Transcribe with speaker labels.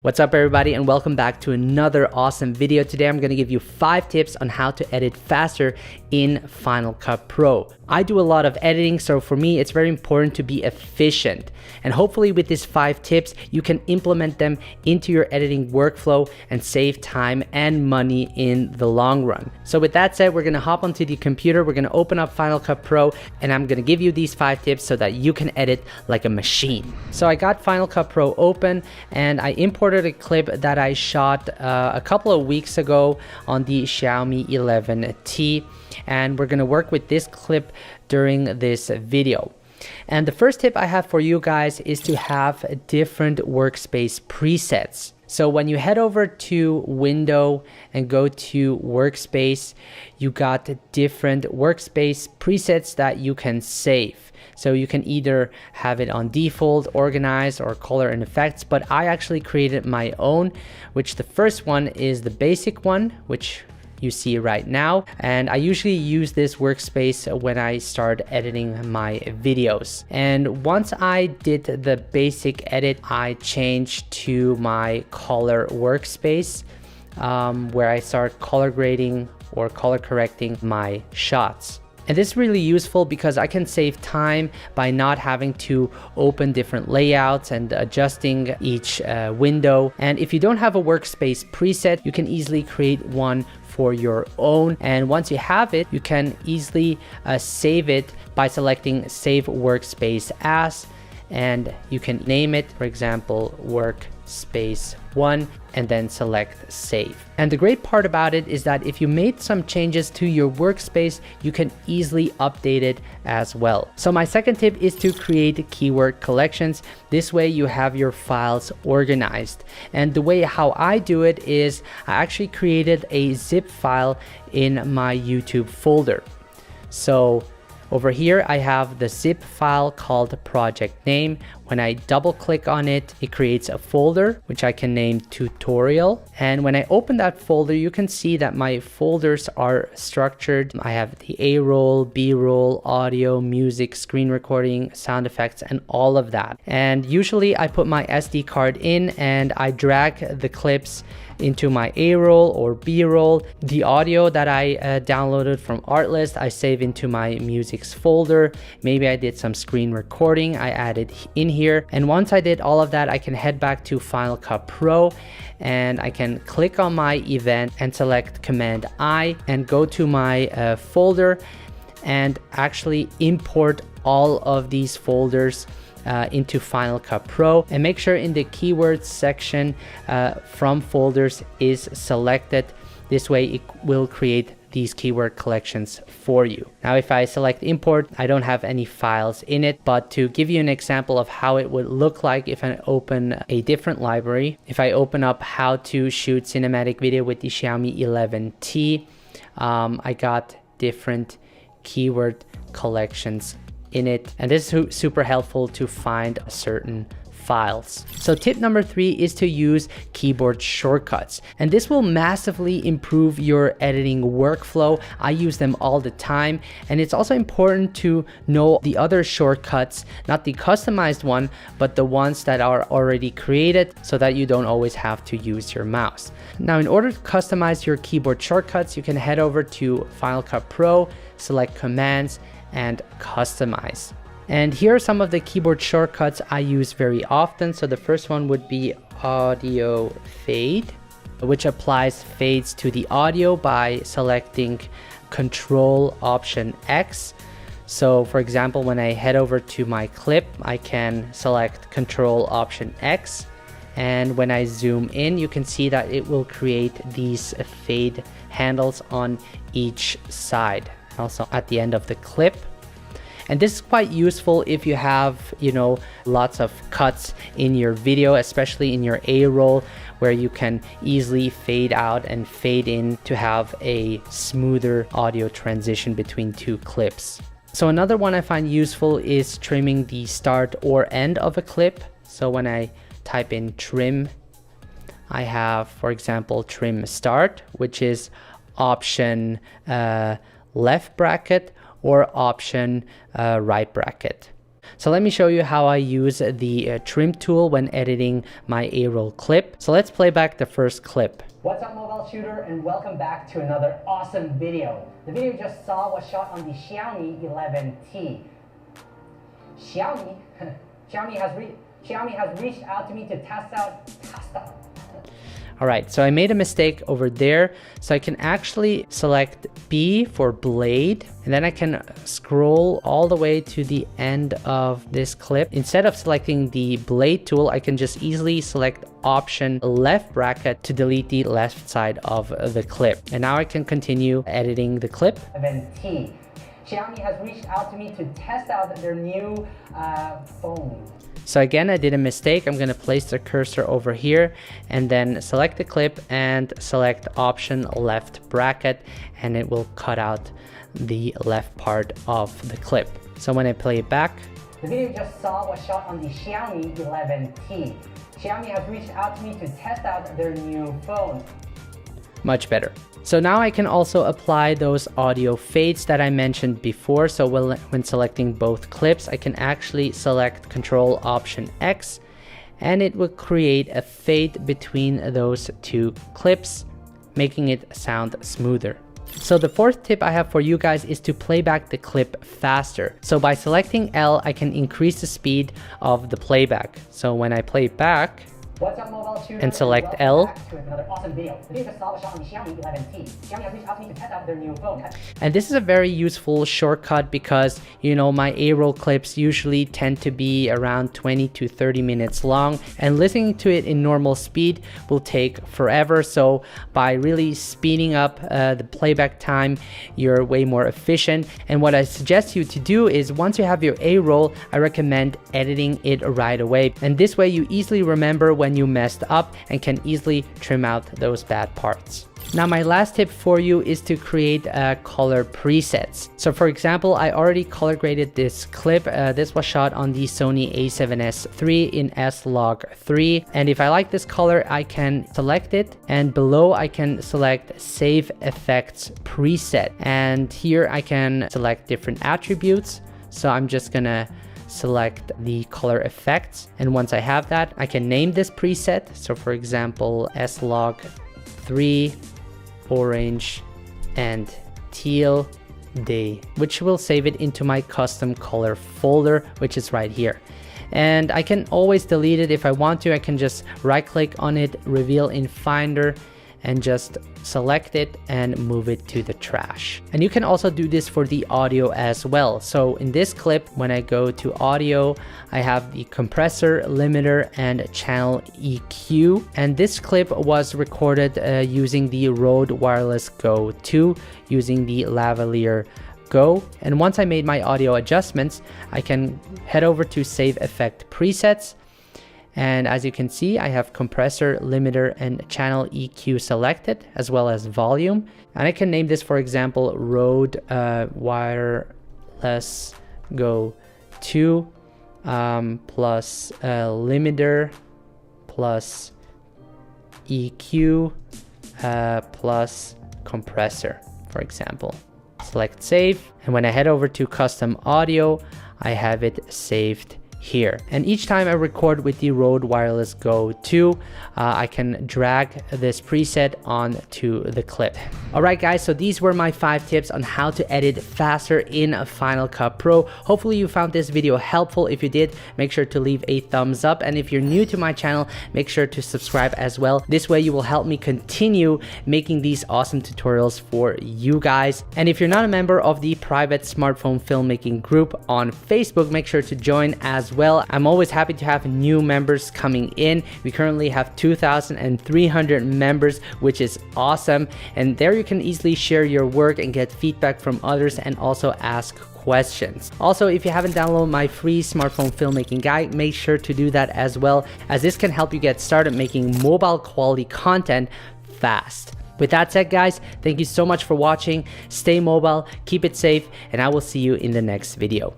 Speaker 1: What's up everybody, and welcome back to another awesome video. Today I'm going to give you 5 tips on how to edit faster in Final Cut Pro. I do a lot of editing, so for me it's very important to be efficient. And hopefully with these 5 tips, you can implement them into your editing workflow and save time and money in the long run. So with that said, we're going to hop onto the computer, we're going to open up Final Cut Pro, and I'm going to give you these 5 tips so that you can edit like a machine. So I got Final Cut Pro open and I imported a clip that I shot a couple of weeks ago on the Xiaomi 11T, and we're going to work with this clip during this video. And the first tip I have for you guys is to have different workspace presets. So when you head over to Window and go to Workspace, you got different workspace presets that you can save. So you can either have it on default, organized, or color and effects, but I actually created my own, which the first one is the basic one, which you see right now. And I usually use this workspace when I start editing my videos. And once I did the basic edit, I changed to my color workspace, where I start color grading or color correcting my shots. And this is really useful because I can save time by not having to open different layouts and adjusting each window. And if you don't have a workspace preset, you can easily create one for your own. And once you have it, you can easily save it by selecting Save Workspace As, and you can name it, for example, Workspace 1, and then select Save. And the great part about it is that if you made some changes to your workspace, you can easily update it as well. So my second tip is to create keyword collections. This way you have your files organized. And the way how I do it is I actually created a zip file in my YouTube folder. So over here, I have the zip file called project name. When I double click on it, it creates a folder, which I can name tutorial. And when I open that folder, you can see that my folders are structured. I have the A-roll, B-roll, audio, music, screen recording, sound effects, and all of that. And usually I put my SD card in and I drag the clips into my A-roll or B-roll. The audio that I downloaded from Artlist, I save into my musics folder. Maybe I did some screen recording, I added in here. And once I did all of that, I can head back to Final Cut Pro and I can click on my event and select Command I and go to my folder and actually import all of these folders into Final Cut Pro, and make sure in the keywords section from folders is selected. This way it will create these keyword collections for you. Now if I select import, I don't have any files in it, but to give you an example of how it would look like if I open a different library, if I open up how to shoot cinematic video with the Xiaomi 11T, I got different keyword collections in it, and this is super helpful to find certain files. So tip number 3 is to use keyboard shortcuts, and this will massively improve your editing workflow. I use them all the time, and it's also important to know the other shortcuts, not the customized one, but the ones that are already created, so that you don't always have to use your mouse. Now in order to customize your keyboard shortcuts, you can head over to Final Cut Pro, select Commands, and Customize. And here are some of the keyboard shortcuts I use very often. So the first one would be Audio Fade, which applies fades to the audio by selecting Control Option X. So for example, when I head over to my clip, I can select Control Option X. And when I zoom in, you can see that it will create these fade handles on each side, also at the end of the clip. And this is quite useful if you have, lots of cuts in your video, especially in your A-roll, where you can easily fade out and fade in to have a smoother audio transition between two clips. So another one I find useful is trimming the start or end of a clip. So when I type in trim, I have, for example, trim start, which is option left bracket or option right bracket. So let me show you how I use the trim tool when editing my A-roll clip. So let's play back the first clip.
Speaker 2: What's up, mobile shooter, and welcome back to another awesome video. The video you just saw was shot on the Xiaomi 11T. Xiaomi has reached out to me to test out.
Speaker 1: All right, so I made a mistake over there. So I can actually select B for blade, and then I can scroll all the way to the end of this clip. Instead of selecting the blade tool, I can just easily select option left bracket to delete the left side of the clip. And now I can continue editing the clip.
Speaker 2: 11T. Xiaomi has reached out to me to test out their new phone.
Speaker 1: So again, I did a mistake. I'm going to place the cursor over here and then select the clip and select option left bracket, and it will cut out the left part of the clip. So when I play it back,
Speaker 2: the video you just saw was shot on the Xiaomi 11T. Xiaomi has reached out to me to test out their new phone.
Speaker 1: Much better. So now I can also apply those audio fades that I mentioned before. So when selecting both clips, I can actually select Control Option X, and it will create a fade between those two clips, making it sound smoother. So the fourth tip I have for you guys is to play back the clip faster. So by selecting L, I can increase the speed of the playback. So when I play it back,
Speaker 2: What's up, mobile shooter,
Speaker 1: and select
Speaker 2: welcome
Speaker 1: L.
Speaker 2: back to another awesome video. The video just saw was shot on the Xiaomi 11T. Xiaomi has reached out to me to test out their new phone.
Speaker 1: And this is a very useful shortcut because, you know, my A-roll clips usually tend to be around 20 to 30 minutes long, and listening to it in normal speed will take forever. So by really speeding up the playback time, you're way more efficient. And what I suggest you to do is, once you have your A-roll, I recommend editing it right away. And this way you easily remember when you messed up and can easily trim out those bad parts. Now my last tip for you is to create color presets. So for example, I already color graded this clip. This was shot on the Sony a7S III in S-Log3. And if I like this color, I can select it, and below I can select Save Effects Preset. And here I can select different attributes. So I'm just gonna select the color effects, and once I have that, I can name this preset. So for example, S-Log3 orange and teal day, which will save it into my custom color folder, which is right here. And I can always delete it if I want to. I can just right click on it, reveal in Finder, and just select it and move it to the trash. And you can also do this for the audio as well. So in this clip, when I go to audio, I have the compressor, limiter, and channel EQ. And this clip was recorded using the Rode Wireless Go 2 using the Lavalier Go. And once I made my audio adjustments, I can head over to Save Effect Presets. And as you can see, I have compressor, limiter, and channel EQ selected, as well as volume. And I can name this, for example, Rode Wireless Go 2 plus limiter plus EQ plus compressor, for example. Select save. And when I head over to custom audio, I have it saved here. And each time I record with the Rode Wireless Go 2, I can drag this preset onto the clip. All right, guys, so these were my 5 tips on how to edit faster in Final Cut Pro. Hopefully you found this video helpful. If you did, make sure to leave a thumbs up. And if you're new to my channel, make sure to subscribe as well. This way you will help me continue making these awesome tutorials for you guys. And if you're not a member of the private smartphone filmmaking group on Facebook, make sure to join as well. I'm always happy to have new members coming in. We currently have 2,300 members, which is awesome. And there you can easily share your work and get feedback from others, and also ask questions. Also, if you haven't downloaded my free smartphone filmmaking guide, make sure to do that as well, as this can help you get started making mobile quality content fast. With that said, guys, thank you so much for watching. Stay mobile, keep it safe, and I will see you in the next video.